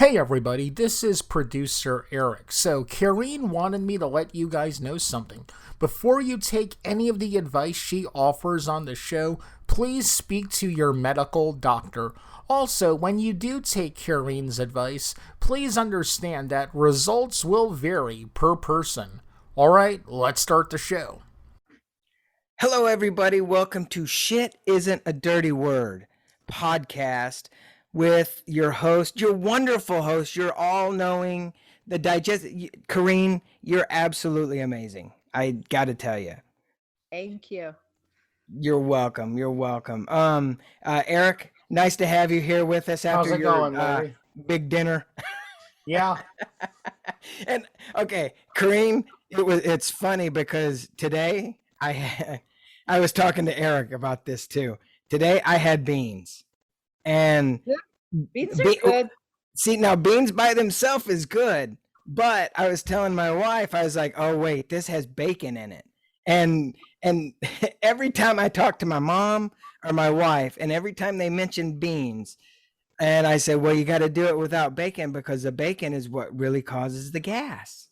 Hey everybody, this is producer Eric. So, Karin wanted me to let you guys know something. Before you take any of the advice she offers on the show, please speak to your medical doctor. Also, when you do take Karin's advice, please understand that results will vary per person. Alright, let's start the show. Hello, everybody. Welcome to Shit Isn't a Dirty Word podcast with your host, your wonderful host, your all-knowing, Karin, you're absolutely amazing. I got to tell you. Thank you. You're welcome. You're welcome. Eric, nice to have you here with us after How's it your going, Larry? big dinner. Yeah. And okay, Karin, it's funny because today I was talking to Eric about this too. Today I had beans. And beans are good. See, now beans by themselves is good, but I was telling my wife, I was like, "Oh wait, this has bacon in it." And every time I talk to my mom or my wife, and every time they mention beans, and I said, "Well, you got to do it without bacon because the bacon is what really causes the gas."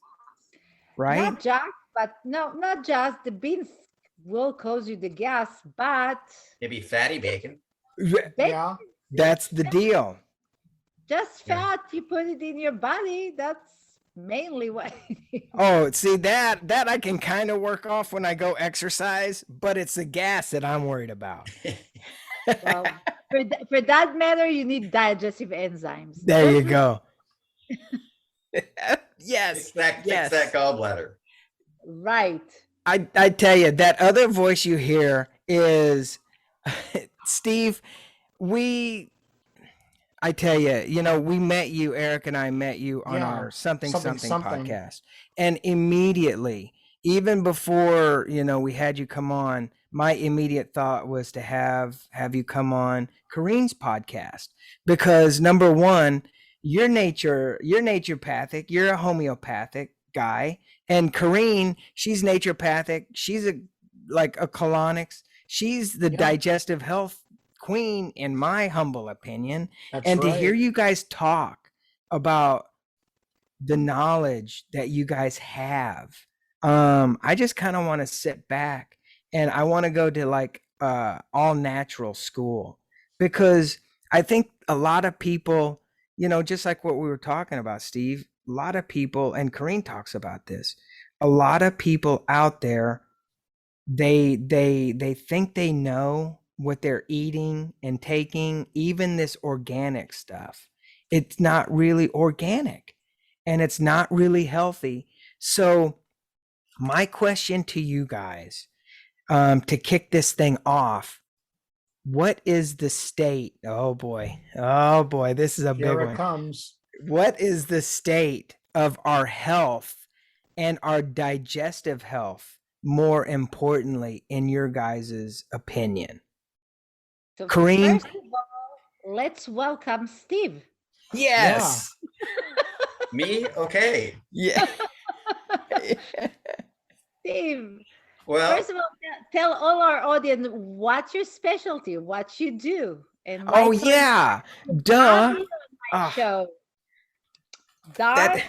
Right? Not just the beans will cause you the gas, but maybe fatty bacon. Yeah. That's the deal. Just fat, you put it in your body. That's mainly what. Oh, see that I can kind of work off when I go exercise, but it's the gas that I'm worried about. Well, for that matter, you need digestive enzymes. There you go. Yes. Fix that gallbladder. Right. I tell you, that other voice you hear is Steve. I tell you, we met you, Eric and I met you on our something podcast. And immediately, even before, we had you come on, my immediate thought was to have you come on Karin's podcast. Because number one, you're naturopathic, you're a homeopathic guy. And Karin, she's naturopathic. She's a colonics. She's the digestive health queen, in my humble opinion. That's and right. To hear you guys talk about the knowledge that you guys have, I just kind of want to sit back and I want to go to all natural school, because I think a lot of people, just like what we were talking about, Steve, a lot of people, and Karin talks about this, a lot of people out there, they think they know what they're eating and taking, even this organic stuff. It's not really organic and it's not really healthy. So my question to you guys, to kick this thing off, what is the state? Oh boy, this is a big one. Here it comes. What is the state of our health and our digestive health, more importantly, in your guys' opinion? So Karin? first of all, let's welcome Steve. Yes. Me? Okay. Yeah. Steve. Well, First of all, tell all our audience what's your specialty, what you do. And yeah. Duh. On my show. Darn.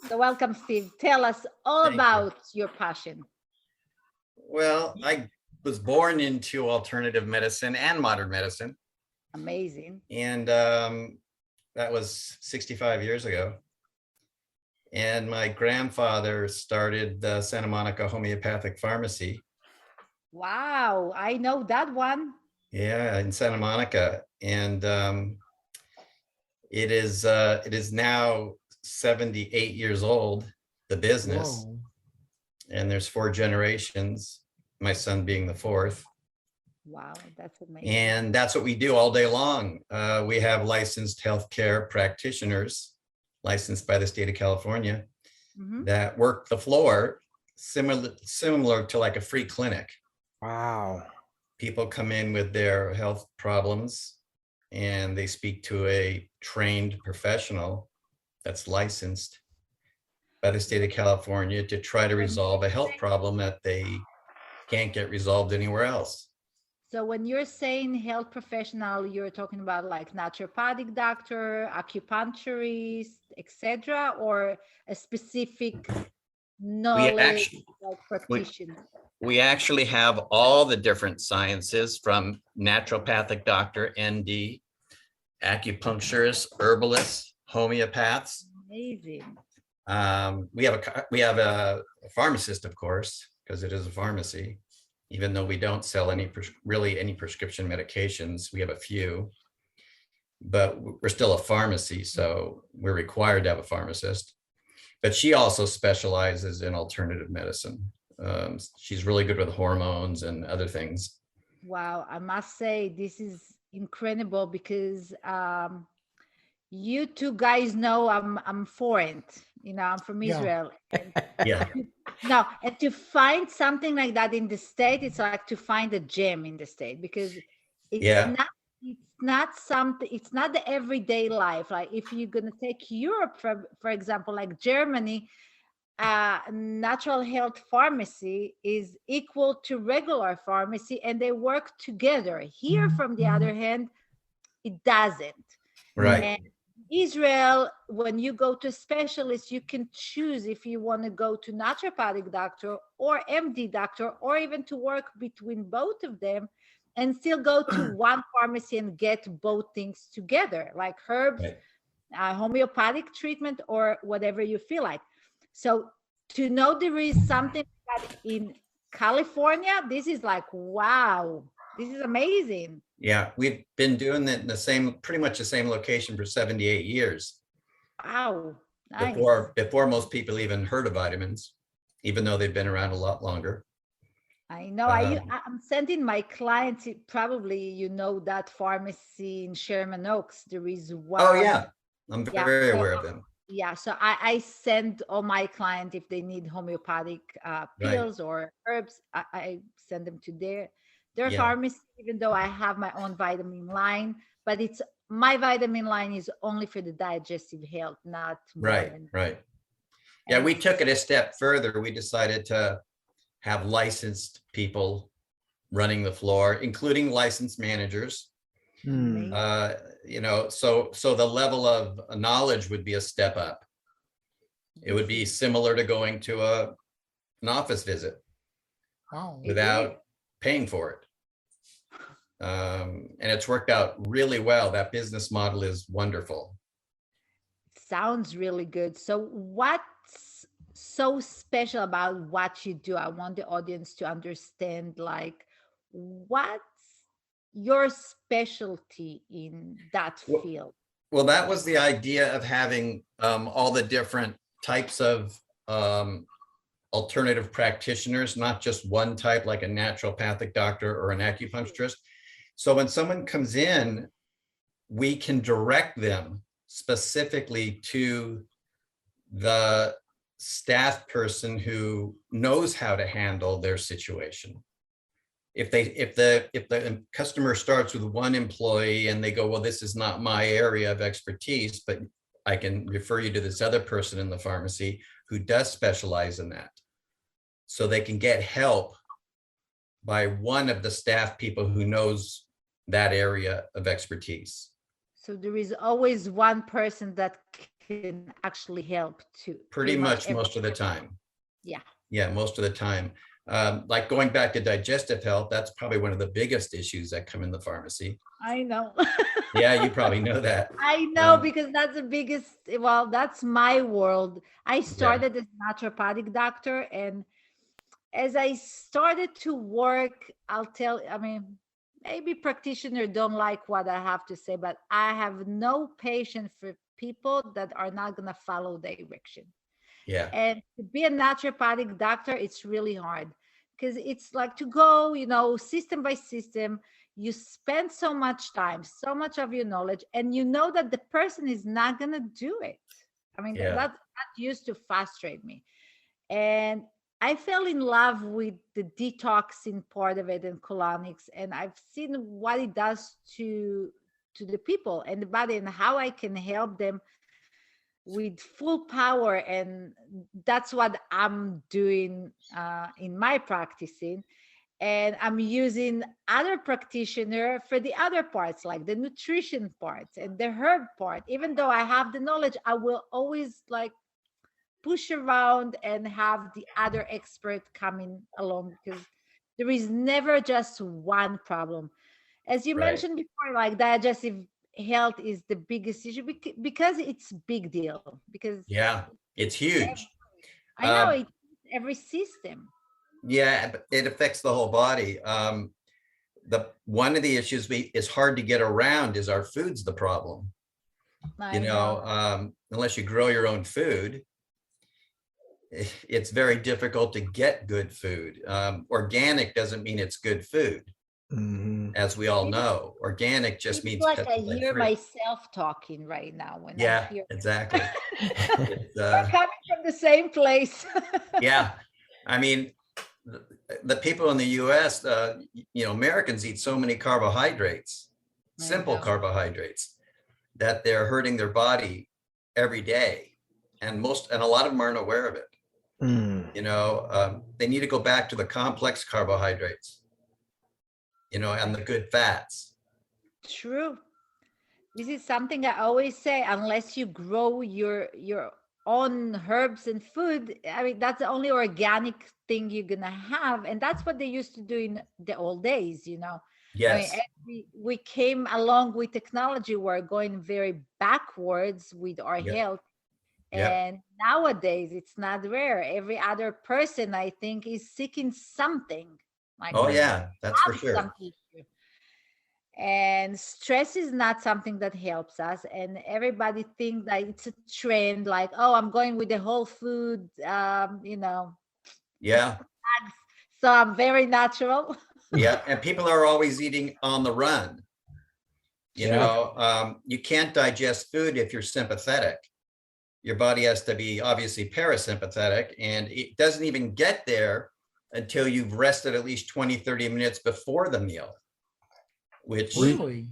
So welcome, Steve. Tell us all about your passion. Well, I was born into alternative medicine and modern medicine. Amazing. And that was 65 years ago. And my grandfather started the Santa Monica Homeopathic Pharmacy. Wow, I know that one. Yeah, in Santa Monica. And it is now 78 years old, the business. Whoa. And there's 4 generations, my son being the 4th. Wow, that's amazing. And that's what we do all day long. We have licensed healthcare practitioners, licensed by the state of California, that work the floor, similar to like a free clinic. Wow. People come in with their health problems and they speak to a trained professional that's licensed by the state of California to try to resolve a health problem that they can't get resolved anywhere else. So when you're saying health professional, you're talking about like naturopathic doctor, acupuncturist, etc., or a specific We knowledge actually, like we, practitioner. we actually have all the different sciences from naturopathic doctor, ND, acupuncturists, herbalists, homeopaths. Amazing. We have a pharmacist, of course, because it is a pharmacy. Even though we don't sell really any prescription medications, we have a few, but we're still a pharmacy, so we're required to have a pharmacist. But she also specializes in alternative medicine. She's really good with hormones and other things. Wow, I must say this is incredible because you two guys know I'm foreign, I'm from Yeah. Israel. And Yeah, no, and to find something like that in the state, it's like to find a gem in the state because yeah, it's not the everyday life. Like if you're gonna take Europe for example, like Germany, natural health pharmacy is equal to regular pharmacy and they work together. Here, from the other hand, it doesn't. right. And Israel, when you go to a specialist, you can choose if you want to go to naturopathic doctor or MD doctor, or even to work between both of them and still go to one pharmacy and get both things together, like herbs, Right. homeopathic treatment, or whatever you feel like. So to know there is something like that in California, this is like, wow, this is amazing. Yeah, we've been doing it in pretty much the same location for 78 years. Wow, nice. Before most people even heard of vitamins, even though they've been around a lot longer. I know. I'm sending my clients, probably that pharmacy in Sherman Oaks. There is one. Oh yeah, I'm Yeah, very so, aware of them. yeah, so I send all my clients, if they need homeopathic pills or herbs, I send them to their Yeah. pharmacy, even though I have my own vitamin line. But my vitamin line is only for the digestive health, not more Right, than. right. Yeah, And we took it a step further. We decided to have licensed people running the floor, including licensed managers. Hmm. So the level of knowledge would be a step up. It would be similar to going to an office visit Wow. without paying for it. And it's worked out really well. That business model is wonderful. Sounds really good. So what's so special about what you do? I want the audience to understand, like, what's your specialty in that field? Well, that was the idea of having all the different types of alternative practitioners, not just one type like a naturopathic doctor or an acupuncturist. So when someone comes in, we can direct them specifically to the staff person who knows how to handle their situation. If the customer starts with one employee and they go, well, this is not my area of expertise, but I can refer you to this other person in the pharmacy who does specialize in that. So they can get help by one of the staff people who knows that area of expertise. So there is always one person that can actually help to Pretty much most of the time. Yeah. Yeah, most of the time. Like going back to digestive health, that's probably one of the biggest issues that come in the pharmacy. I know. Yeah, you probably know that. I know, because that's the biggest, well, that's my world. I started as a naturopathic doctor, and as I started to work, maybe practitioners don't like what I have to say, but I have no patience for people that are not going to follow direction. Yeah. And to be a naturopathic doctor, it's really hard because it's like to go, system by system. You spend so much time, so much of your knowledge, and you know that the person is not going to do it. That used to frustrate me. And I fell in love with the detoxing part of it and colonics, and I've seen what it does to the people and the body, and how I can help them with full power. And that's what I'm doing in my practicing. and I'm using other practitioner for the other parts, like the nutrition parts and the herb part. Even though I have the knowledge, I will always like push around and have the other expert coming along, because there is never just one problem. As you Right. mentioned before, like digestive health is the biggest issue because it's big deal, because Yeah, it's huge. I know Um, it's every system. yeah, but it affects the whole body. The one of the issues is hard to get around is our food's the problem. I know. Unless you grow your own food, it's very difficult to get good food. Organic doesn't mean it's good food, as we all know. Organic just It's means like I pesticide hear free. myself talking right now when I Yeah, hear. exactly. It's, We're coming from the same place. yeah, I mean, the people in the US, Americans eat so many carbohydrates, I simple know. carbohydrates, that they're hurting their body every day. And a lot of them aren't aware of it. They need to go back to the complex carbohydrates, and the good fats. True. This is something I always say, unless you grow your own herbs and food, I mean, that's the only organic thing you're gonna have. And that's what they used to do in the old days. I mean, Yes. as we came along with technology, we're going very backwards with our Yep. health. Yep. And nowadays it's not rare. Every other person, I think, is seeking something, like Oh they yeah, that's for have some sure. issue. And stress is not something that helps us, and everybody think that it's a trend, like, oh, I'm going with the whole food, Yeah. so I'm very natural. Yeah. And people are always eating on the run. Yeah. You can't digest food if you're sympathetic. Your body has to be obviously parasympathetic, and it doesn't even get there until you've rested at least 20, 30 minutes before the meal, which, Really?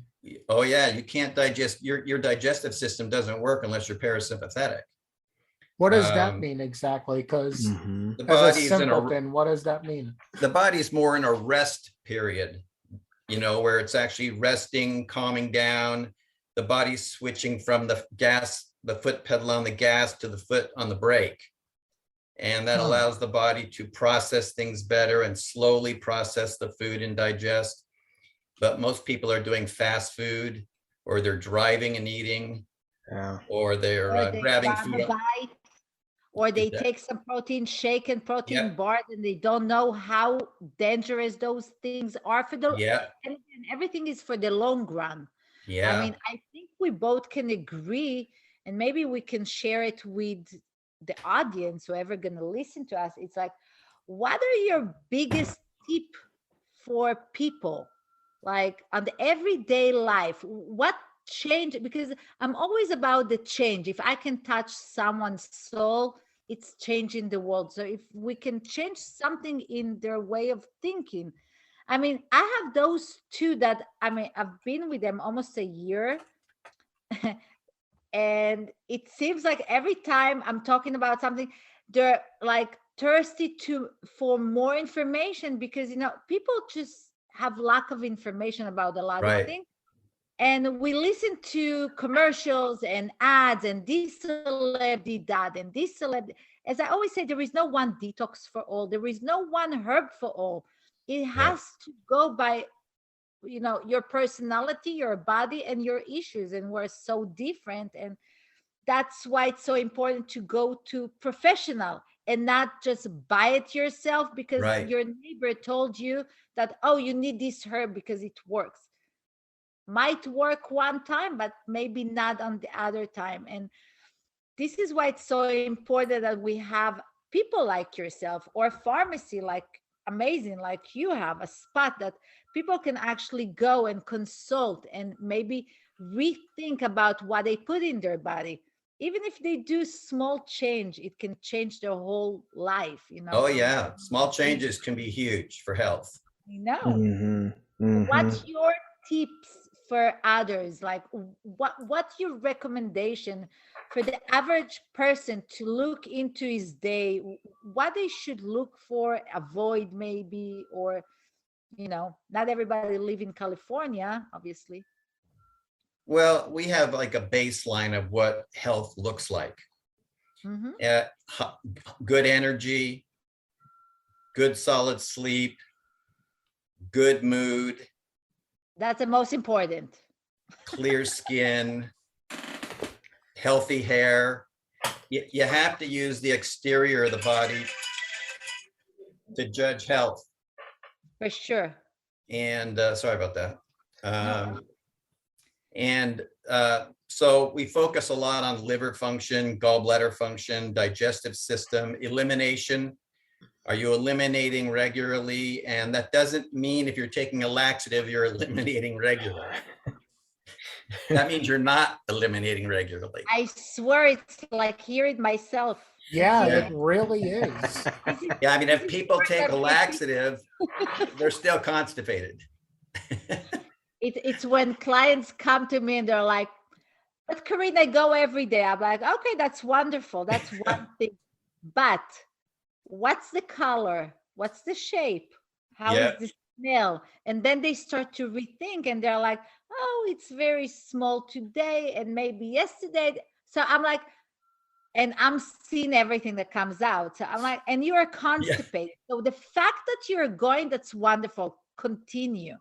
oh yeah, you can't digest, your digestive system doesn't work unless you're parasympathetic. What does that Um, mean exactly? Because the as a body's simpleton, what does that mean? the body's more in a rest period, where it's actually resting, calming down. The body's switching from the foot pedal on the gas to the foot on the brake. And that allows the body to process things better and slowly process the food and digest. But most people are doing fast food, or they're driving and eating, or they're Or they grabbing grab food. a bite, or they take some protein shake and protein Yep. bars, and they don't know how dangerous those things are for the. Yeah. And everything is for the long run. I Yeah. mean, I think we both can agree, and maybe we can share it with the audience, whoever gonna listen to us. It's like, what are your biggest tip for people, like on the everyday life? What change? Because I'm always about the change. If I can touch someone's soul, it's changing the world. So if we can change something in their way of thinking, I mean, I have those two that, I mean, I've been with them almost a year. And it seems like every time I'm talking about something, they're like thirsty for more information, because people just have lack of information about a lot of Right. things. And we listen to commercials and ads, and this celeb did that, and this celeb. As I always say, there is no one detox for all. There is no one herb for all. It Yeah. has to go by your personality, your body, and your issues, and we're so different. And that's why it's so important to go to professional and not just buy it yourself because Right. your neighbor told you that, oh, you need this herb because it works. Might work one time, but maybe not on the other time. And this is why it's so important that we have people like yourself, or pharmacy like amazing like you have, a spot that people can actually go and consult and maybe rethink about what they put in their body. Even if they do small change, it can change their whole life, Oh from yeah, small changes can be huge for health. What's your tips for others? Like, what's your recommendation for the average person to look into his day? What they should look for, avoid maybe, or not everybody live in California, obviously. Well, we have like a baseline of what health looks like. Good energy, good solid sleep, good mood. That's the most important. Clear skin, healthy hair. You have to use the exterior of the body to judge health. For sure. And sorry about that. No. And so we focus a lot on liver function, gallbladder function, digestive system, elimination. Are you eliminating regularly? And that doesn't mean if you're taking a laxative, you're eliminating regularly. That means you're not eliminating regularly. I swear it's like hearing myself. Yeah, it really is. Yeah, I mean, if people take a laxative, they're still constipated. It's when clients come to me and they're like, but Karin, I go every day. I'm like, okay, that's wonderful. That's one thing. But what's the color? What's the shape? How is the smell? And then they start to rethink and they're like, oh, it's very small today and maybe yesterday. So I'm like, and I'm seeing everything that comes out. So I'm like, and you are constipated. So the fact that you're going, that's wonderful. Continue.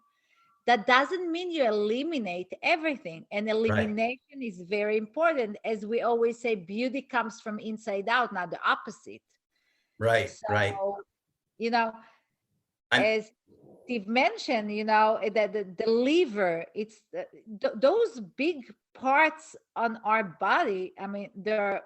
That doesn't mean you eliminate everything. And elimination is very important. As we always say, beauty comes from inside out, not the opposite. Right, right. As Steve mentioned, that the liver, it's those big parts on our body. I mean, they're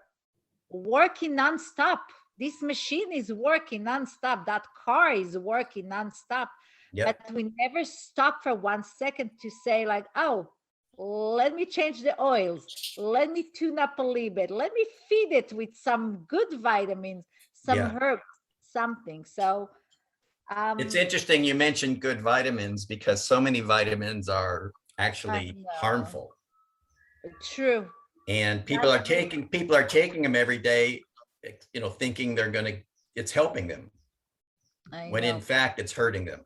working nonstop. This machine is working nonstop. That car is working nonstop. But we never stop for 1 second to say like, oh, let me change the oils. Let me tune up a little bit. Let me feed it with some good vitamins, some herbs, something. So it's interesting you mentioned good vitamins because so many vitamins are actually harmful. True. And people are taking them every day, thinking it's helping them. When in fact it's hurting them.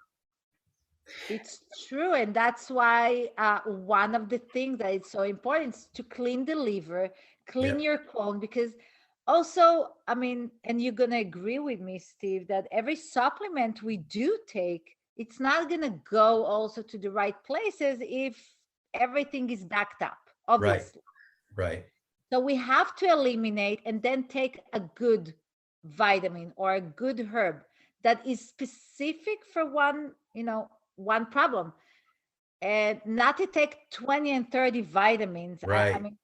It's true. And that's why one of the things that is so important is to clean the liver, clean your colon, because also, I mean, and you're going to agree with me, Steve, that every supplement we do take, it's not going to go also to the right places if everything is backed up, obviously. Right. So we have to eliminate and then take a good vitamin or a good herb that is specific for one problem, and not to take 20 and 30 vitamins. Right. I mean,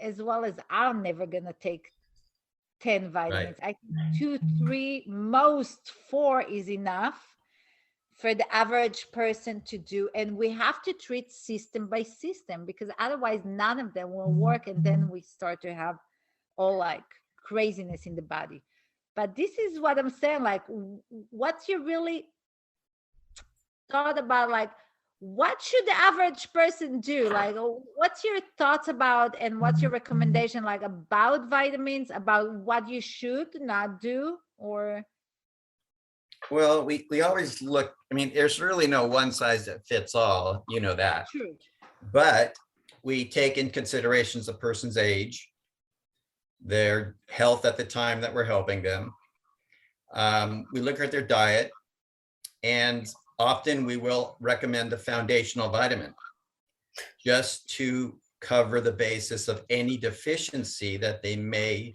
as well as I'm never going to take 10 vitamins. I think 2, 3, most 4 is enough for the average person to do. And we have to treat system by system because otherwise none of them will work. And then we start to have all like craziness in the body. But this is what I'm saying, like, what's your really thought about, like, what should the average person do? Like, what's your thoughts about, and what's your recommendation, like, about vitamins, about what you should not do? Or well, we always look, I mean, there's really no one size that fits all, you know that. True. But we take in considerations a person's age, their health at the time that we're helping them. We look at their diet, and often we will recommend a foundational vitamin just to cover the basis of any deficiency that they may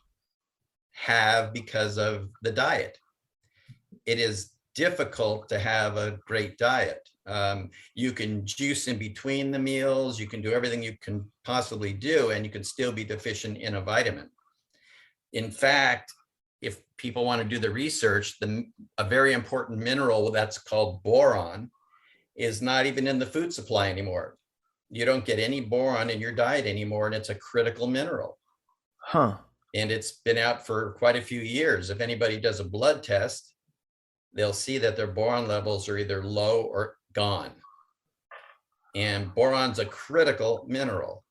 have because of the diet. It is difficult to have a great diet. You can juice in between the meals, you can do everything you can possibly do, and you can still be deficient in a vitamin. In fact, if people want to do the research, a very important mineral that's called boron is not even in the food supply anymore. You don't get any boron in your diet anymore, and it's a critical mineral. Huh. And it's been out for quite a few years. If anybody does a blood test, they'll see that their boron levels are either low or gone. And boron's a critical mineral.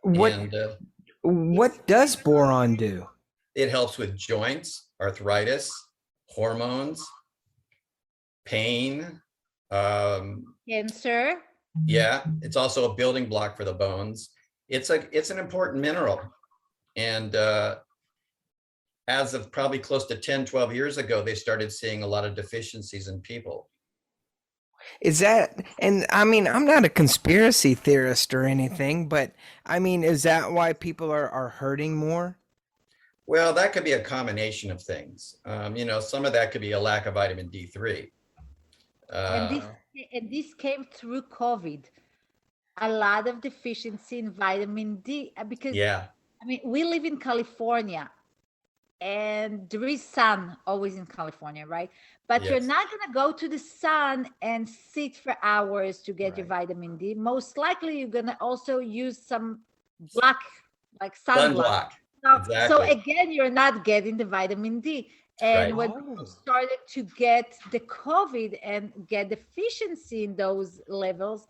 What does boron do? It helps with joints, arthritis, hormones, pain, Cancer. Yeah, it's also a building block for the bones. It's an important mineral. And as of probably close to 10, 12 years ago, they started seeing a lot of deficiencies in people. Is that, and I mean, I'm not a conspiracy theorist or anything, but I mean, is that why people are hurting more? Well, that could be a combination of things. You know, some of that could be a lack of vitamin D3. And this came through COVID. A lot of deficiency in vitamin D because Yeah, I mean we live in California and there is sun always in California, right? But you're yes, not gonna go to the sun and sit for hours to get your right. vitamin D. Most likely you're gonna also use some black like sunblock. Sunblock, So exactly, again, you're not getting the vitamin D. And right. when people started to get the COVID and get deficiency in those levels,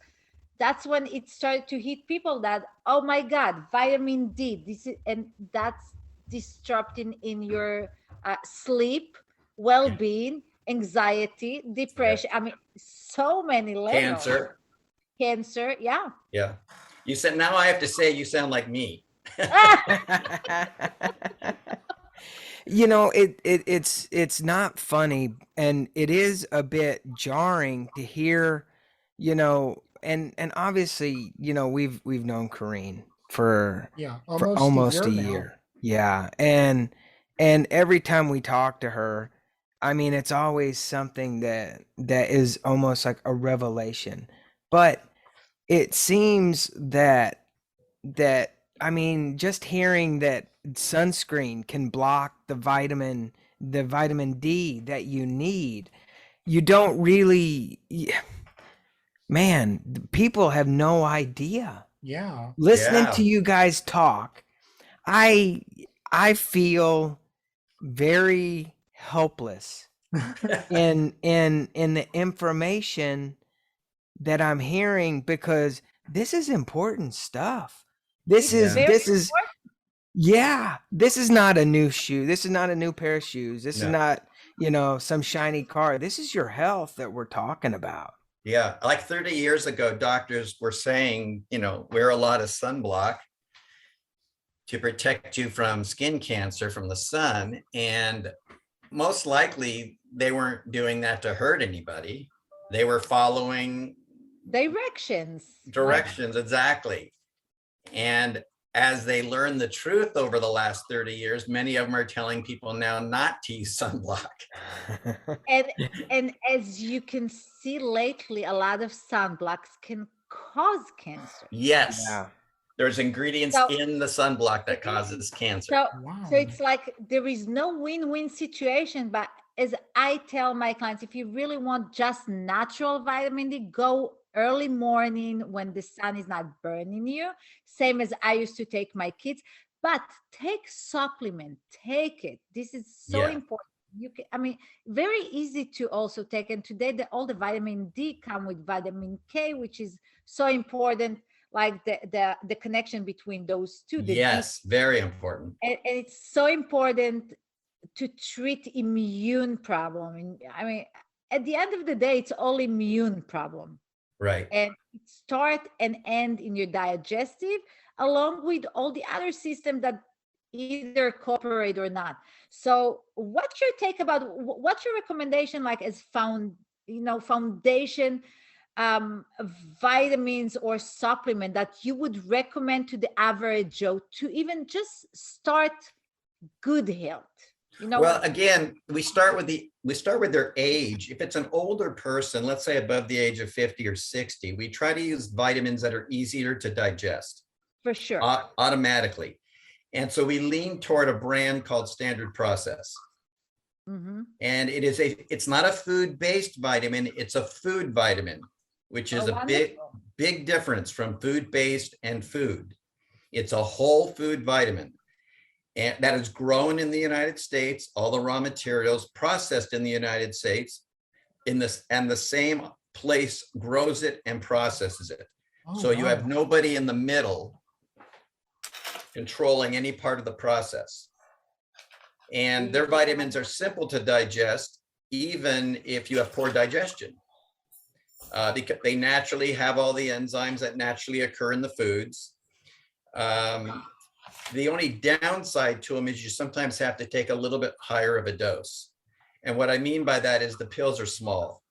that's when it started to hit people that, oh my God, vitamin D, this is, and that's disrupting in your sleep, Yeah, well-being, anxiety, yeah. depression. I mean, so many levels. Cancer, Cancer, yeah. yeah. You said, now I have to say, you sound like me. You know, it's not funny, and it is a bit jarring to hear, you know, and obviously, you know, we've known Karin for Yeah, for almost a almost year a now. year. Yeah, and every time we talk to her, I mean, it's always something that is almost like a revelation. But it seems that I mean, just hearing that sunscreen can block the vitamin D that you need, you don't really, man, people have no idea. Yeah. Listening to Yeah, you guys talk, I I feel very helpless in the information that I'm hearing, because this is important stuff. This It's is yeah, very this is yeah, this is not a new shoe. This is not a new pair of shoes. This is no, not, you know, some shiny car. This is your health that we're talking about. yeah. Like 30 years ago, doctors were saying, you know, wear a lot of sunblock to protect you from skin cancer from the sun. And most likely they weren't doing that to hurt anybody. They were following directions. Like, directions, exactly. And as they learn the truth over the last 30 years, many of them are telling people now not to use sunblock. and and as you can see lately, a lot of sunblocks can cause cancer. Yes, Yeah. there's ingredients So in the sunblock that causes cancer. so Wow. it's like there is no win-win situation. But as I tell my clients, if you really want just natural vitamin D, go early morning when the sun is not burning you. Same as I used to take my kids. But take supplement, take it. This is so Yeah, important. You can, I mean, very easy to also take. And today, all the vitamin D come with vitamin K, which is so important. Like the connection between those two, the D, yes, very important. and it's so important to treat immune problem. And I mean, at the end of the day, it's all immune problem, Right. and it start and end in your digestive, along with all the other system that either cooperate or not. So what's your take about what's your recommendation, like as foundation vitamins or supplement that you would recommend to the average Joe to even just start good health? Well, again, we start with their age. If it's an older person, let's say above the age of 50 or 60, we try to use vitamins that are easier to digest for sure. Automatically. And so we lean toward a brand called Standard Process. Mm-hmm. And it's not a food-based vitamin, it's a food vitamin, which is a big difference from food-based and food. It's a whole food vitamin. And that is grown in the United States, all the raw materials processed in the United States, and the same place grows it and processes it. Oh, so you wow. have nobody in the middle controlling any part of the process. And their vitamins are simple to digest, even if you have poor digestion. because they naturally have all the enzymes that naturally occur in the foods. The only downside to them is you sometimes have to take a little bit higher of a dose. And what I mean by that is the pills are small,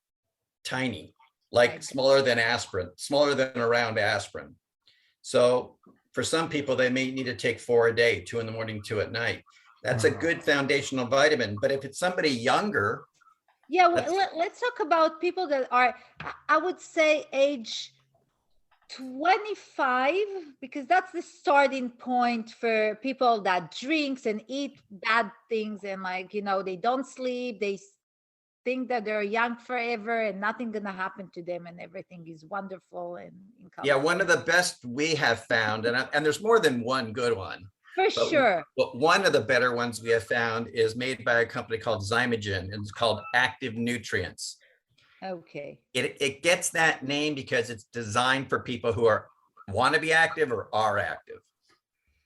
tiny, like smaller than aspirin, smaller than a round aspirin. So for some people, they may need to take 4 a day, 2 in the morning, 2 at night. That's a good foundational vitamin. But if it's somebody younger. Yeah, well, let's talk about people that are, I would say, age 25, because that's the starting point for people that drinks and eat bad things, and like, you know, they don't sleep, they think that they're young forever and nothing gonna happen to them and everything is wonderful and yeah, one of the best we have found, and there's more than one good one. For sure. But one of the better ones we have found is made by a company called Zymogen, and it's called Active Nutrients. Okay. It gets that name because it's designed for people who want to be active or are active.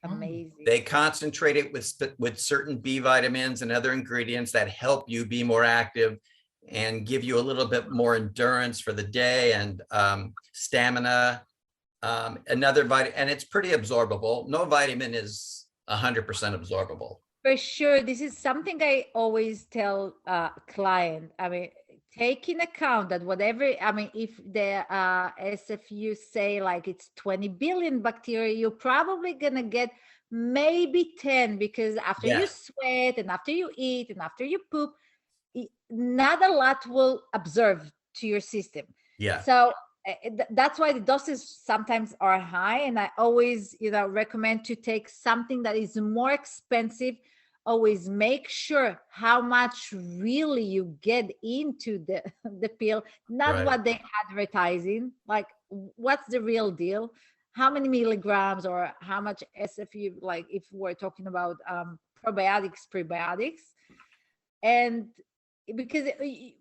Amazing. They concentrate it with certain B vitamins and other ingredients that help you be more active and give you a little bit more endurance for the day and stamina. Another vitamin, and it's pretty absorbable. No vitamin is 100% absorbable. For sure. This is something I always tell client. I mean, take in account that whatever, I mean, if the SFU say like it's 20 billion bacteria, you're probably gonna get maybe 10, because after you sweat and after you eat and after you poop, not a lot will absorb to your system. Yeah. So that's why the doses sometimes are high, and I always, you know, recommend to take something that is more expensive. Always make sure how much really you get into the pill, not what they advertising, like what's the real deal, how many milligrams or how much SFU, like if we're talking about probiotics, prebiotics. And because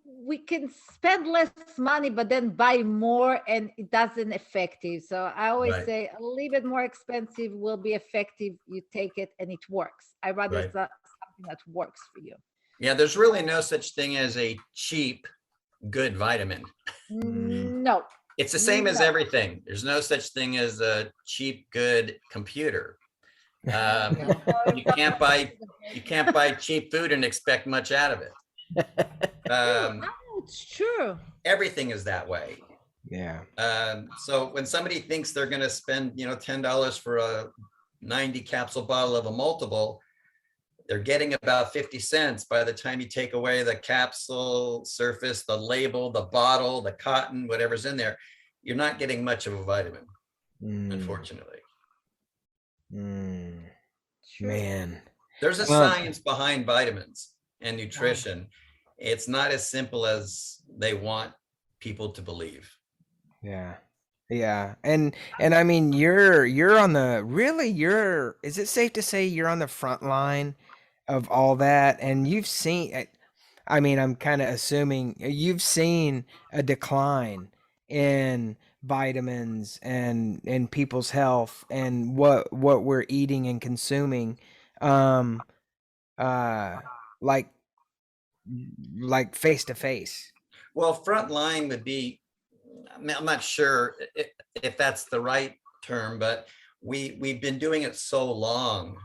we can spend less money but then buy more and it doesn't effective. So I always say a little bit more expensive will be effective. You take it and it works. I rather something that works for you. Yeah, there's really no such thing as a cheap good vitamin. No, it's the same as everything. There's no such thing as a cheap good computer. You can't buy cheap food and expect much out of it. It's true. Everything is that way. Yeah. So when somebody thinks they're going to spend, $10 for a 90 capsule bottle of a multiple, they're getting about 50 cents by the time you take away the capsule surface, the label, the bottle, the cotton, whatever's in there. You're not getting much of a vitamin, unfortunately. Man. There's a science behind vitamins and nutrition. It's not as simple as they want people to believe. Yeah. And I mean, you're on the is it safe to say you're on the front line of all that? And you've seen, I mean, I'm kind of assuming you've seen a decline in vitamins and in people's health and what we're eating and consuming. Like face to face. Well, front line would be, I'm not sure if that's the right term, but we've been doing it so long,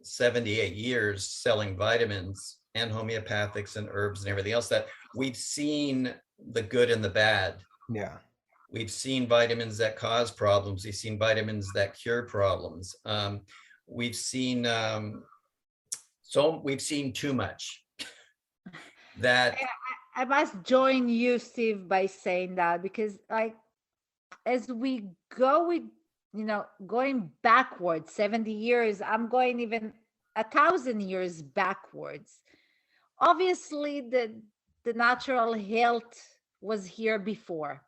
78 years selling vitamins and homeopathics and herbs and everything else, that we've seen the good and the bad. Yeah. We've seen vitamins that cause problems. We've seen vitamins that cure problems. We've seen too much. That I must join you, Steve, by saying that, because like as we go with going backwards 70 years, I'm going even 1,000 years backwards. Obviously the natural health was here before.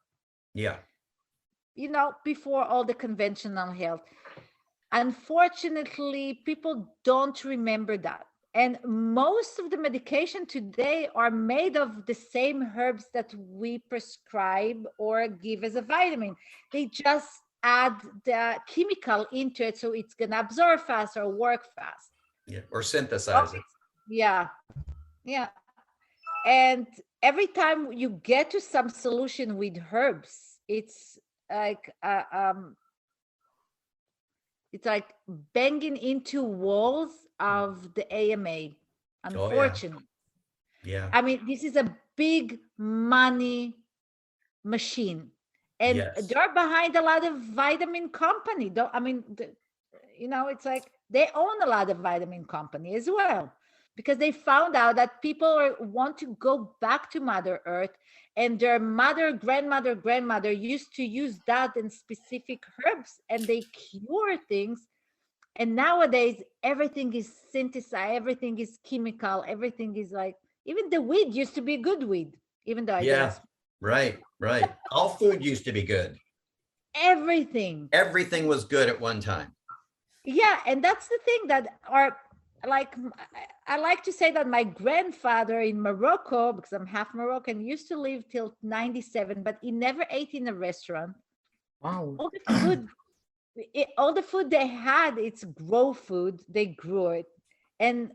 Before all the conventional health. Unfortunately, people don't remember that. And most of the medication today are made of the same herbs that we prescribe or give as a vitamin. They just add the chemical into it, so it's going to absorb fast or work fast. Or synthesize it. Yeah. And every time you get to some solution with herbs, it's like banging into walls of the AMA, unfortunately. Yeah. I mean, this is a big money machine, and Yes. they're behind a lot of vitamin company. It's like they own a lot of vitamin company as well, because they found out that people want to go back to Mother Earth, and their mother, grandmother used to use that and specific herbs, and they cure things. And nowadays, everything is synthesized, everything is chemical, everything is like, even the weed used to be good weed, even though I don't. Right. All food used to be good. Everything was good at one time. Yeah, and that's the thing that like, I like to say that my grandfather in Morocco, because I'm half Moroccan, used to live till 97, but he never ate in a restaurant. Wow. All the food they had, it's grow food, they grew it, and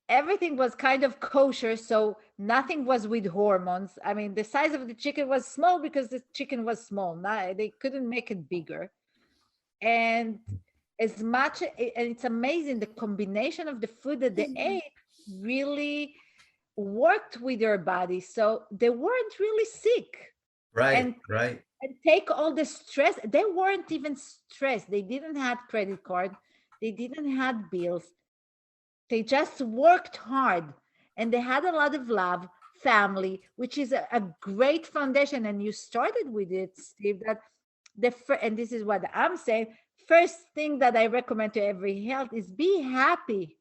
everything was kind of kosher, so nothing was with hormones. I mean, the size of the chicken was small because the chicken was small. They couldn't make it bigger. And it's amazing, the combination of the food that they ate really worked with their body, so they weren't really sick. Right. And take all the stress. They weren't even stressed. They didn't have credit card. They didn't have bills. They just worked hard, and they had a lot of love, family, which is a great foundation. And you started with it, Steve, that and this is what I'm saying, first thing that I recommend to every health is be happy.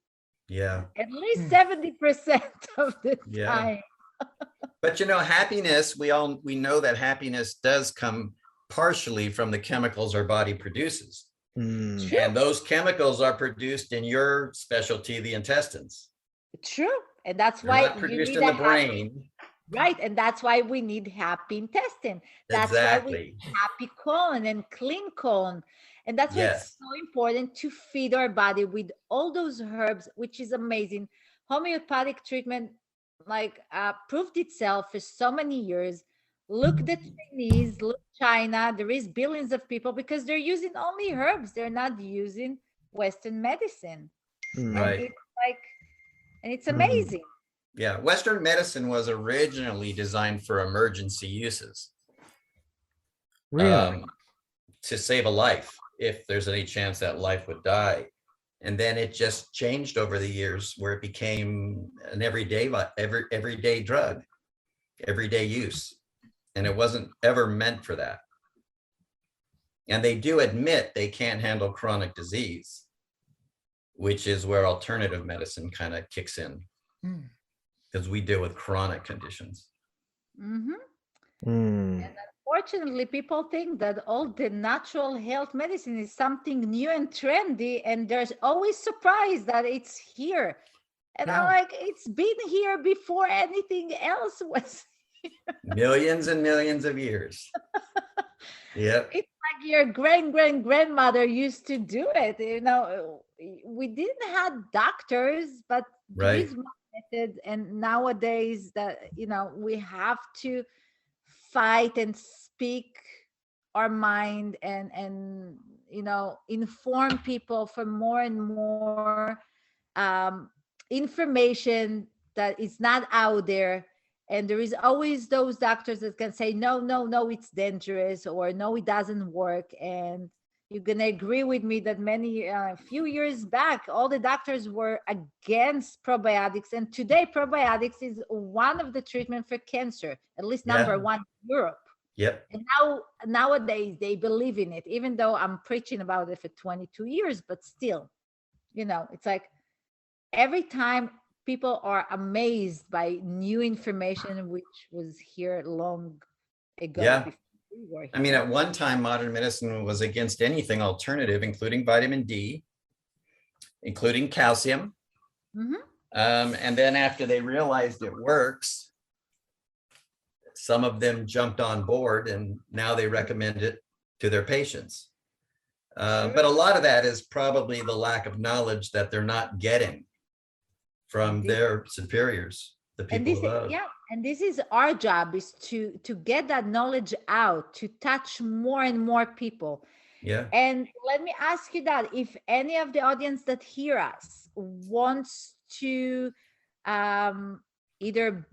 Yeah. At least 70% of the time. But happiness, we know that happiness does come partially from the chemicals our body produces. And those chemicals are produced in your specialty, the intestines. True. And that's They're why not produced in the brain. Right. And that's why we need happy intestine. That's why we need happy colon and clean colon. And that's why it's so important to feed our body with all those herbs, which is amazing. Homeopathic treatment proved itself for so many years. Look the Chinese, look China. There is billions of people because they're using only herbs. They're not using Western medicine. Right. And it's amazing. Yeah, Western medicine was originally designed for emergency uses. Really? To save a life if there's any chance that life would die. And then it just changed over the years where it became an everyday drug, everyday use. And it wasn't ever meant for that. And they do admit they can't handle chronic disease, which is where alternative medicine kind of kicks in. Because we deal with chronic conditions. And unfortunately, people think that all the natural health medicine is something new and trendy, and there's always surprise that it's here. And I'm like, it's been here before anything else was here. Millions and millions of years. Yep. It's like your grandmother used to do it. We didn't have doctors, but these methods, and nowadays that we have to fight and speak our mind and inform people for more and more information that is not out there. And there is always those doctors that can say no, it's dangerous, or no, it doesn't work. And you're gonna agree with me that few years back, all the doctors were against probiotics, and today probiotics is one of the treatment for cancer, at least number one in Europe. Yep. And nowadays they believe in it, even though I'm preaching about it for 22 years, but still, it's like every time people are amazed by new information, which was here long ago. Yeah. I mean, at one time, modern medicine was against anything alternative, including vitamin D, including calcium. And then after they realized it works, some of them jumped on board, and now they recommend it to their patients. But a lot of that is probably the lack of knowledge that they're not getting from their superiors, the people above. And this is our job, is to get that knowledge out, to touch more and more people. Yeah. And let me ask you that if any of the audience that hear us wants to either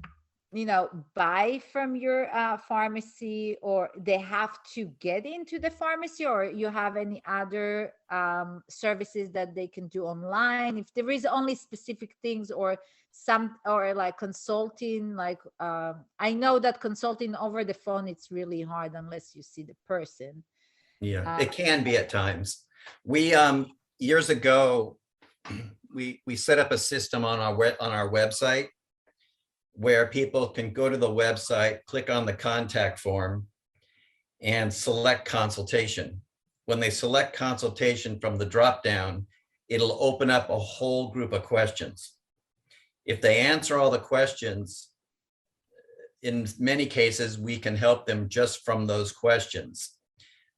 buy from your pharmacy, or they have to get into the pharmacy, or you have any other services that they can do online, if there is only specific things, or like consulting, like I know that consulting over the phone, it's really hard unless you see the person. Yeah, it can be at times. We years ago, we set up a system on our website where people can go to the website, click on the contact form, and select consultation. When they select consultation from the drop down, it'll open up a whole group of questions. If they answer all the questions, in many cases, we can help them just from those questions.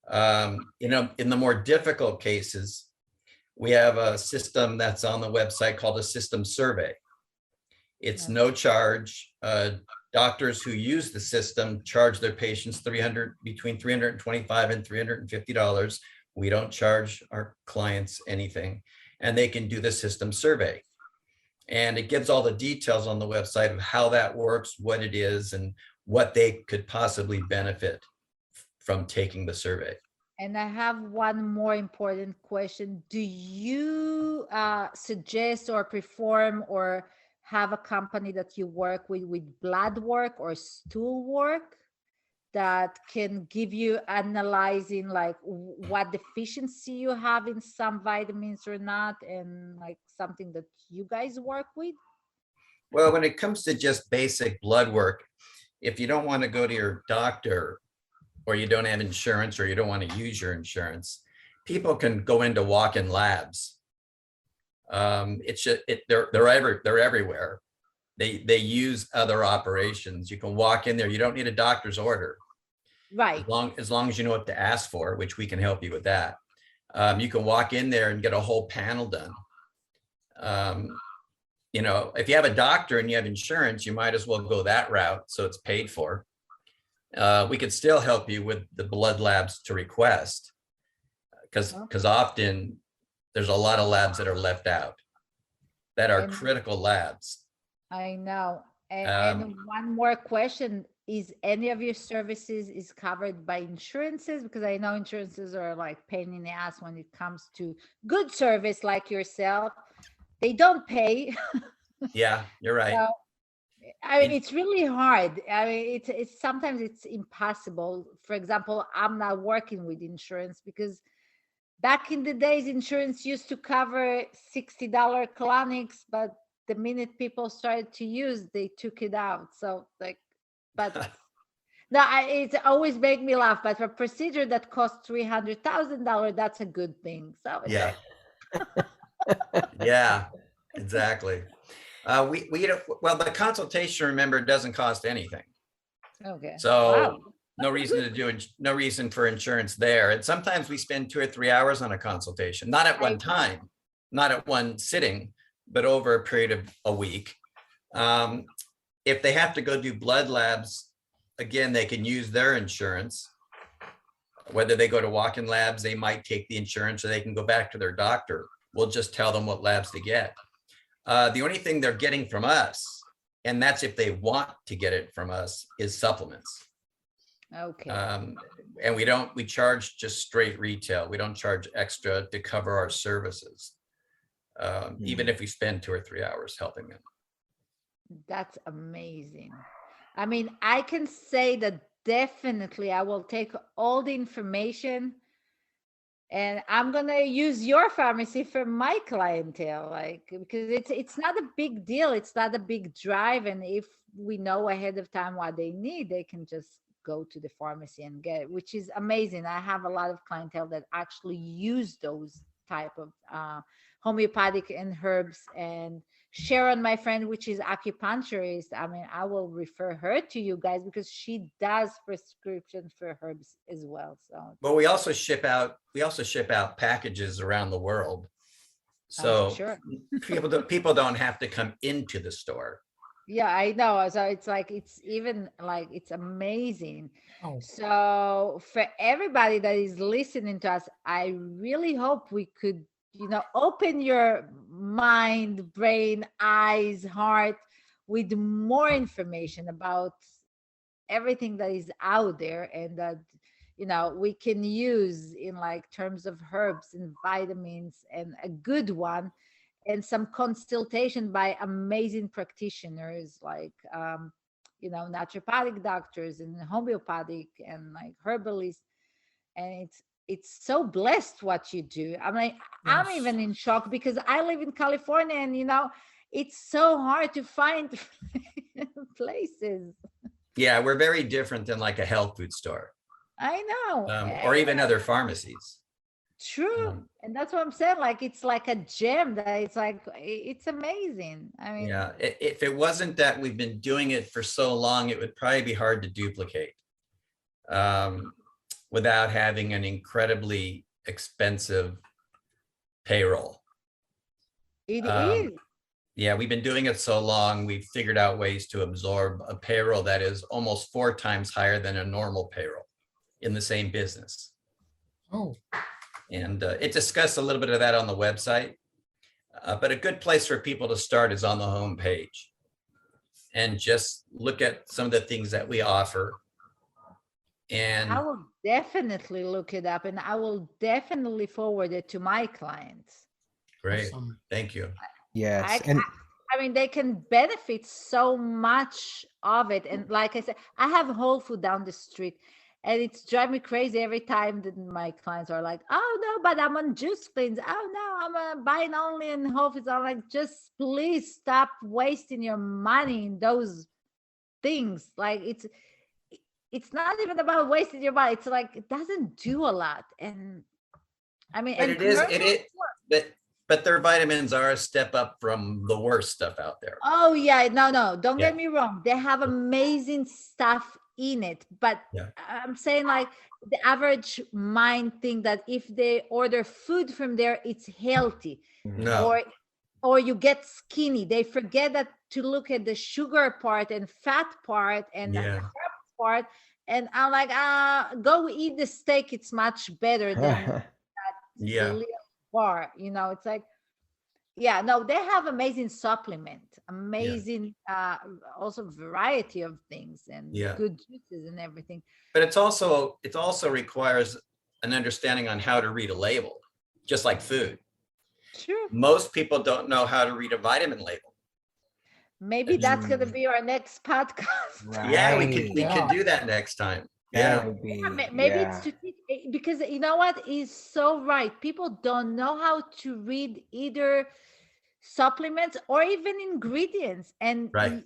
In the more difficult cases, we have a system that's on the website called a system survey. It's no charge. Doctors who use the system charge their patients between $325 and $350. We don't charge our clients anything, and they can do the system survey. And it gives all the details on the website of how that works, what it is, and what they could possibly benefit from taking the survey. And I have one more important question. Do you suggest or perform or have a company that you work with blood work or stool work that can give you analyzing like what deficiency you have in some vitamins or not, and like something that you guys work with? Well, when it comes to just basic blood work, if you don't want to go to your doctor, or you don't have insurance, or you don't want to use your insurance, people can go into walk-in labs. They're everywhere. They use other operations. You can walk in there. You don't need a doctor's order, right? As long as you know what to ask for, which we can help you with that. You can walk in there and get a whole panel done. If you have a doctor and you have insurance, you might as well go that route, so it's paid for. We could still help you with the blood labs to request, because often there's a lot of labs that are left out that are critical labs. I know. And one more question, is any of your services is covered by insurances? Because I know insurances are like pain in the ass when it comes to good service like yourself. They don't pay. Yeah, you're right. So, I mean, it's really hard. I mean, it's sometimes it's impossible. For example, I'm not working with insurance because back in the days, insurance used to cover $60 clinics, but the minute people started to use, they took it out. So but no, it always make me laugh. But for a procedure that costs $300,000, that's a good thing. So yeah, yeah, exactly. The consultation, remember, doesn't cost anything. Okay. So wow. no reason for insurance there. And sometimes we spend 2 or 3 hours on a consultation, not at one time, not at one sitting, but over a period of a week. If they have to go do blood labs, again, they can use their insurance. Whether they go to walk-in labs, they might take the insurance, or they can go back to their doctor. We'll just tell them what labs to get. The only thing they're getting from us, and that's if they want to get it from us, is supplements. Okay. And we charge just straight retail. We don't charge extra to cover our services, even if we spend 2 or 3 hours helping them. That's amazing. I mean, I can say that definitely I will take all the information and I'm going to use your pharmacy for my clientele, because it's not a big deal. It's not a big drive. And if we know ahead of time what they need, they can just go to the pharmacy and get it, which is amazing. I have a lot of clientele that actually use those type of homeopathic and herbs. And Sharon, my friend, which is acupuncturist, I mean, I will refer her to you guys because she does prescription for herbs as well. So, but we also ship out packages around the world. So sure. people don't have to come into the store. Yeah, I know. So it's like, it's even like, it's amazing. Oh, So for everybody that is listening to us, I really hope we could, open your mind, brain, eyes, heart with more information about everything that is out there, and that we can use in like terms of herbs and vitamins, and a good one, and some consultation by amazing practitioners like naturopathic doctors and homeopathic and like herbalists. And it's so blessed what you do. I'm like, I'm yes. even in shock because I live in California, and it's so hard to find places. Yeah, we're very different than like a health food store, I know. or even other pharmacies. True. And that's what I'm saying. Like, it's like a gem that it's like, it's amazing. I mean, Yeah, if it wasn't that we've been doing it for so long, it would probably be hard to duplicate without having an incredibly expensive payroll. it is. Yeah, we've been doing it so long, we've figured out ways to absorb a payroll that is almost 4 times higher than a normal payroll in the same business. Oh, And it discussed a little bit of that on the website. But a good place for people to start is on the home page and just look at some of the things that we offer. And I will definitely look it up, and I will definitely forward it to my clients. great, awesome. thank you. Yes. I mean, they can benefit so much of it. And like I said, I have Whole Food down the street, and it's driving me crazy every time that my clients are like, "Oh no, but I'm on juice cleanse. Oh no, I'm buying only in Whole Foods." I'm like, just please stop wasting your money in those things. Like, it's not even about wasting your money. It's like, it doesn't do a lot. And I mean, But and it is, commercials. but their vitamins are a step up from the worst stuff out there. Oh yeah, no, don't Yeah. get me wrong. They have amazing stuff in it, but Yeah. I'm saying like the average mind think that if they order food from there, it's healthy, No, or you get skinny. They forget that to look at the sugar part and fat part and the yeah, carbs part. And I'm like, go eat the steak. It's much better than yeah, little bar. It's like, yeah, no, they have amazing supplement, amazing also variety of things, and yeah. good juices and everything. But it also requires an understanding on how to read a label, just like food. True. Most people don't know how to read a vitamin label. Maybe that's gonna be our next podcast. Right. Yeah, we could Yeah. do that next time. That Yeah, would be, Maybe yeah. it's to teach, because you know what is so right. People don't know how to read either supplements or even ingredients, and right.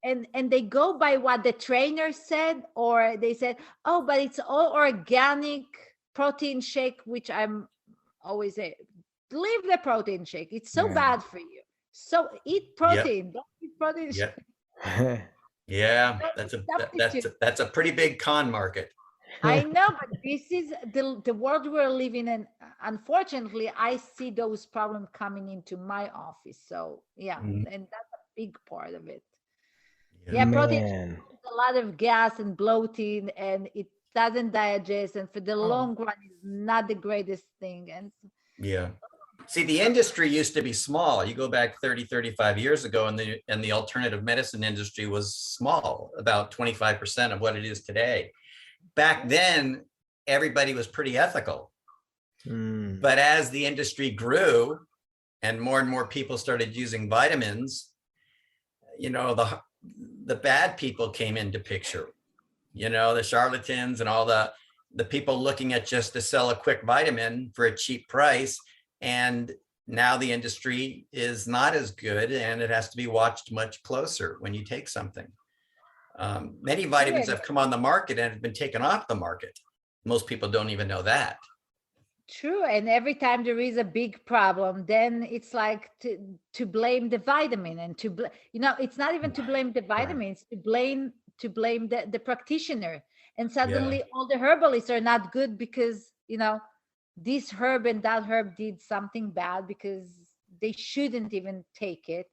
and they go by what the trainer said, or they said, oh, but it's all organic protein shake, which I'm always say, leave the protein shake. It's so Yeah. bad for you. So eat protein. Don't eat protein Yeah, shake. yeah. Substitute. That's a pretty big con market. I know, but this is the world we're living in. Unfortunately, I see those problems coming into my office. So yeah, Mhm. and that's a big part of it. Yeah. Yeah, protein Man. is a lot of gas and bloating, and it doesn't digest, and for the long run, it's not the greatest thing. And Yeah. See, the industry used to be small. You go back 30, 35 years ago, and the alternative medicine industry was small, about 25% of what it is today. Back then, everybody was pretty ethical. But as the industry grew and more people started using vitamins, the bad people came into picture, the charlatans and all the people looking at just to sell a quick vitamin for a cheap price. And now the industry is not as good, and it has to be watched much closer when you take something. Many vitamins have come on the market and have been taken off the market. Most people don't even know that. true. And every time there is a big problem, then it's like to blame the vitamin, and it's not even to blame the vitamins, to blame the practitioner. And suddenly all the herbalists are not good because this herb and that herb did something bad, because they shouldn't even take it.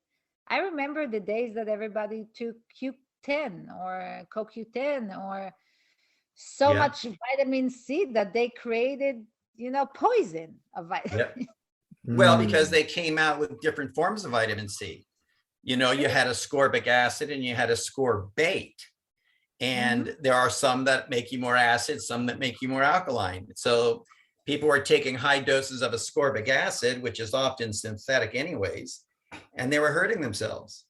I remember the days that everybody took Q10 or CoQ10 or so Yeah. much vitamin C that they created, poison of vitamin. Yep. Well, because they came out with different forms of vitamin C. You had ascorbic acid and you had ascorbate. And there are some that make you more acid, some that make you more alkaline. So people were taking high doses of ascorbic acid, which is often synthetic anyways, and they were hurting themselves.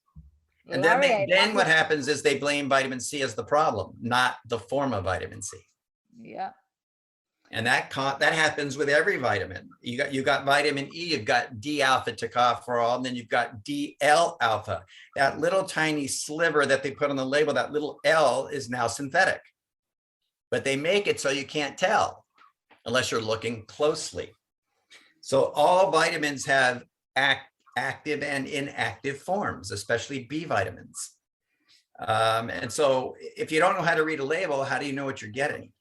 And then what happens is they blame vitamin C as the problem, not the form of vitamin C. Yeah. And that happens with every vitamin. You got vitamin E, you've got D alpha tocopherol, and then you've got DL alpha. That little tiny sliver that they put on the label, that little L is now synthetic. But they make it so you can't tell unless you're looking closely. So all vitamins have active and inactive forms, especially B vitamins. And so if you don't know how to read a label, how do you know what you're getting?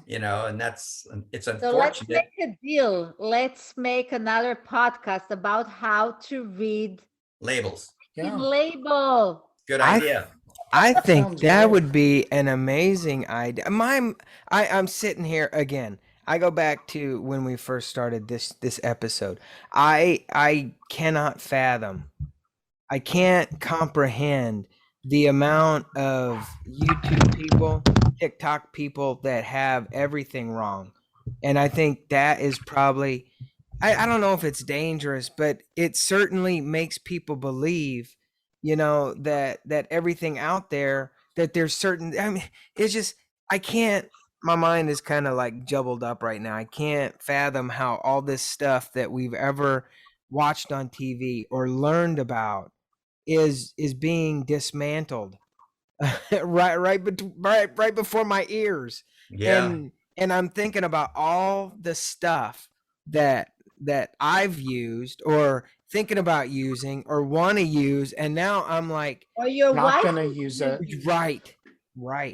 And it's unfortunate. So let's make a deal. Let's make another podcast about how to read labels. Label. Good idea. I think that would be an amazing idea. I'm sitting here again. I go back to when we first started this episode. I cannot fathom. I can't comprehend the amount of YouTube people, TikTok people that have everything wrong. And I think that is probably, I don't know if it's dangerous, but it certainly makes people believe, that everything out there, that there's certain, it's just, I can't, my mind is kind of like jumbled up right now. I can't fathom how all this stuff that we've ever watched on TV or learned about is being dismantled right before my ears. Yeah. And I'm thinking about all the stuff that I've used or thinking about using or want to use, and now I'm like, or you're not gonna use it. Right.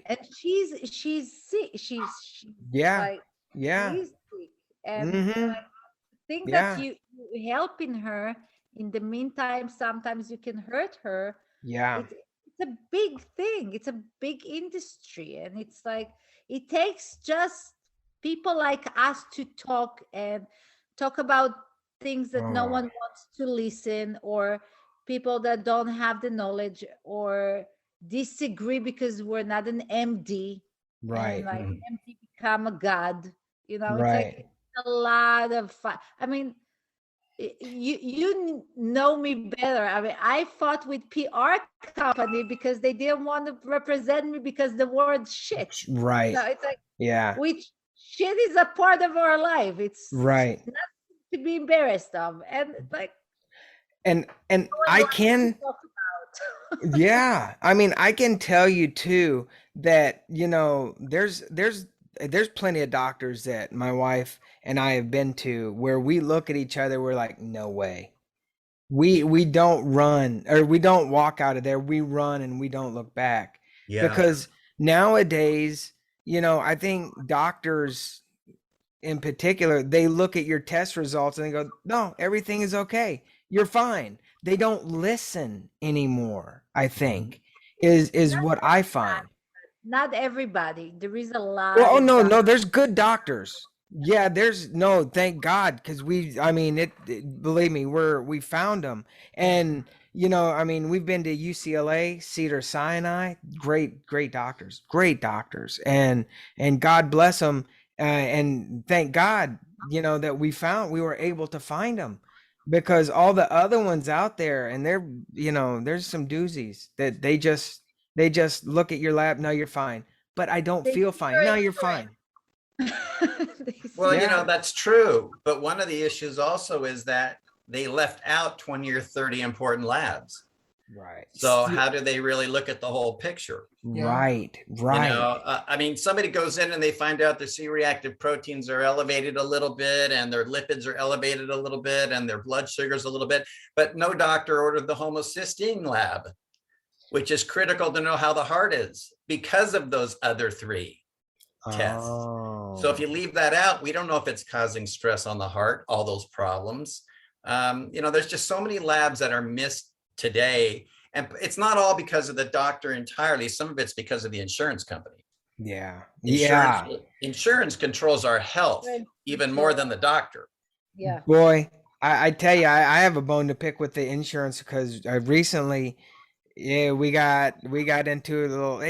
And she's sick. She's yeah. She's sick. And think that you helping her. In the meantime, sometimes you can hurt her. Yeah. It's a big thing. It's a big industry. And it's like, it takes just people like us to talk about things that no one wants to listen, or people that don't have the knowledge or disagree because we're not an MD. Right. And like MD become a god. It's right. like a lot of fun. I mean, you know me better. I mean, I fought with PR company because they didn't want to represent me because the word shit. Right. So it's like, yeah, which shit is a part of our life. It's right. Nothing to be embarrassed of, and like, and I can. Yeah, I mean, I can tell you too that there's plenty of doctors that my wife and I have been to where we look at each other, we're like, no way. We don't run, or we don't walk out of there. We run and we don't look back. Yeah. Because nowadays, I think doctors in particular, they look at your test results and they go, no, everything is okay. You're fine. They don't listen anymore, I think, is what I find. Not everybody. There is a lot. Well, no, there's good doctors. Yeah, thank God, because believe me, we found them. And, we've been to UCLA, Cedar Sinai, great doctors, and God bless them. And thank God, that we were able to find them, because all the other ones out there, and they're, there's some doozies that they just look at your lab. No, you're fine. But I don't feel fine. No, you're fine. Well, that's true. But one of the issues also is that they left out 20 or 30 important labs. Right. So how do they really look at the whole picture? Right. Somebody goes in and they find out their C-reactive proteins are elevated a little bit, and their lipids are elevated a little bit, and their blood sugars a little bit, but no doctor ordered the homocysteine lab, which is critical to know how the heart is because of those other three tests. So if you leave that out, we don't know if it's causing stress on the heart, all those problems. There's just so many labs that are missed today. And it's not all because of the doctor entirely. Some of it's because of the insurance company. Yeah. Insurance controls our health even more than the doctor. Yeah. Boy, I tell you, I have a bone to pick with the insurance because recently, we got into a little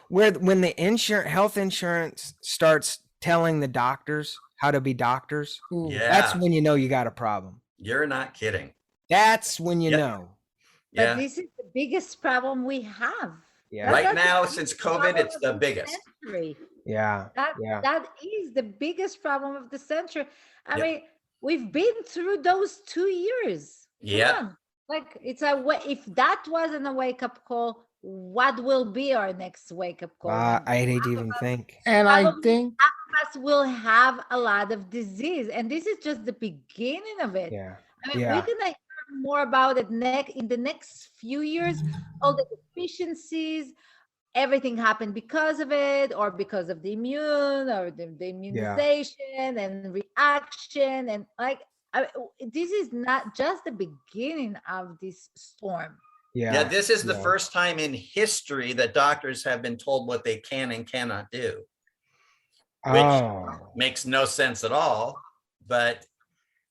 when the health insurance starts telling the doctors how to be doctors. That's when you know you got a problem. You're not kidding. That's when you know. But this is the biggest problem we have. Yeah. Right now, since COVID, it's the biggest. Yeah. That is the biggest problem of the century. I mean, we've been through those 2 years. Yeah. Like if that wasn't a wake-up call, what will be our next wake-up call? I hate to even think. And I think half of us will have a lot of disease, and this is just the beginning of it. Yeah. I mean, we're gonna hear more about it in the next few years. All the deficiencies, everything happened because of it, or because of the immune, or the immunization and reaction, and this is not just the beginning of this storm. Yeah, this is the first time in history that doctors have been told what they can and cannot do, which makes no sense at all. But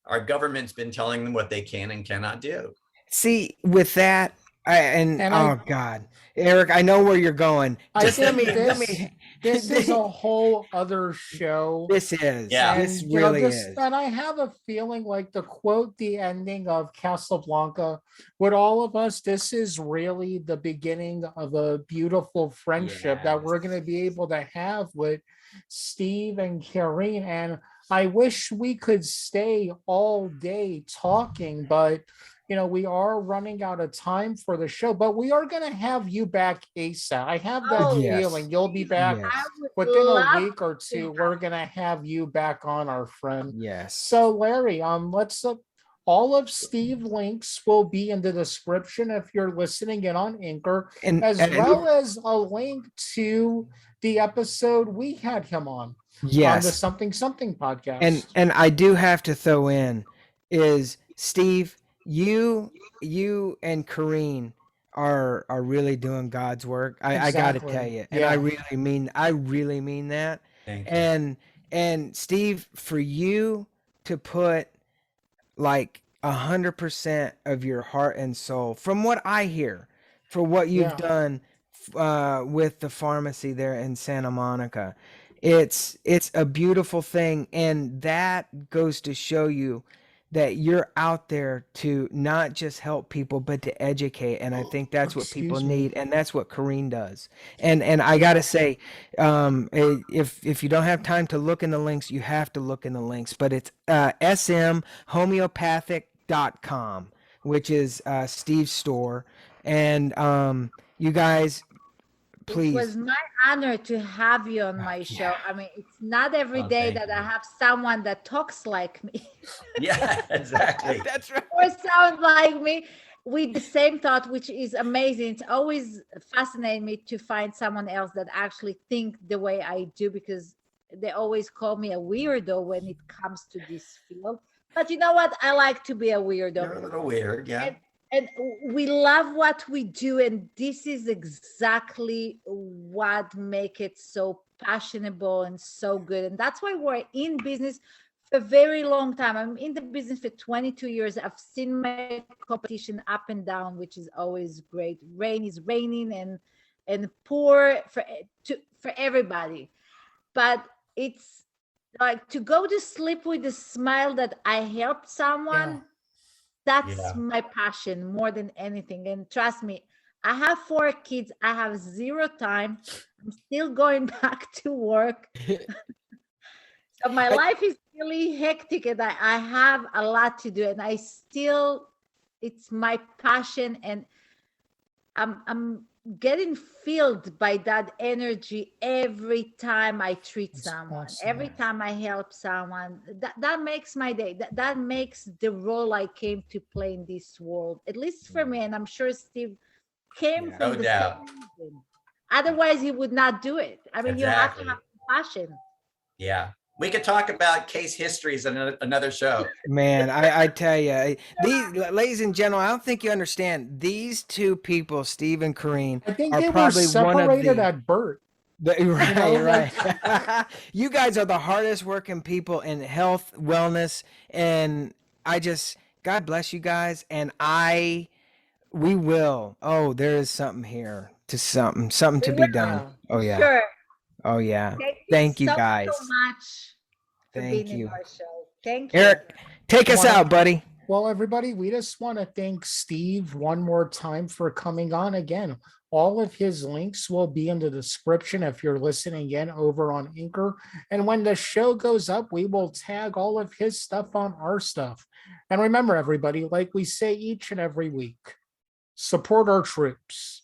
our government's been telling them what they can and cannot do. See, with that, oh God, Eric, I know where you're going. This is a whole other show. This is. And, this really is. And I have a feeling like to quote the ending of Casablanca, with all of us, this is really the beginning of a beautiful friendship that we're going to be able to have with Steve and Karin. And I wish we could stay all day talking, but we are running out of time for the show, but we are going to have you back ASAP. I have that feeling you'll be back within a week or two. We're going to have you back on, our friend. Yes. So Larry, all of Steve links will be in the description if you're listening in on Anchor, as well as a link to the episode we had him on the Something Something podcast. And I do have to throw in is Steve, you and Karin are really doing God's work. I got to tell you, and I really mean that. Thank you. And Steve, for you to put like 100% of your heart and soul, from what I hear, for what you've done with the pharmacy there in Santa Monica, it's a beautiful thing, and that goes to show you that you're out there to not just help people, but to educate. And I think that's what people need. And that's what Karin does. And I got to say, if you don't have time to look in the links, you have to look in the links, but it's smhomeopathic.com, which is Steve's store. And you guys, please. It was my honor to have you on my show. I mean, it's not every day that I have someone that talks like me. Yeah, exactly. That's right. Or sounds like me with the same thought, which is amazing. It's always fascinating me to find someone else that actually think the way I do, because they always call me a weirdo when it comes to this field. But you know what? I like to be a weirdo. You're a little weird, yeah. And we love what we do, and this is exactly what makes it so passionable and so good. And that's why we're in business for a very long time. I'm in the business for 22 years. I've seen my competition up and down, which is always great. Rain is raining and poor for everybody. But it's like to go to sleep with a smile that I helped someone. Yeah. That's my passion more than anything. And trust me, I have 4 kids. I have 0 time. I'm still going back to work. So my life is really hectic, and I have a lot to do. And it's my passion, and I'm getting filled by that energy every time I treat someone, awesome. every time I help someone. That makes my day. That makes the role I came to play in this world, at least for me. And I'm sure Steve came from the same reason. Otherwise, he would not do it. I mean, you have to have passion. Yeah. We could talk about case histories in another show. Man, I tell you, these ladies and gentlemen, I don't think you understand. These two people, Steve and Karin, I think are they were probably one of separated the at birth. right. You guys are the hardest working people in health, wellness, and God bless you guys. And we will. Oh, there is something here to something to be done. Oh yeah. Sure. Oh yeah. Thank you you guys. so much for Thank being you. in our show. Thank you. Eric, take us out, buddy. Well, everybody, we just want to thank Steve one more time for coming on again. All of his links will be in the description if you're listening in over on Anchor. And when the show goes up, we will tag all of his stuff on our stuff. And remember, everybody, like we say each and every week, support our troops.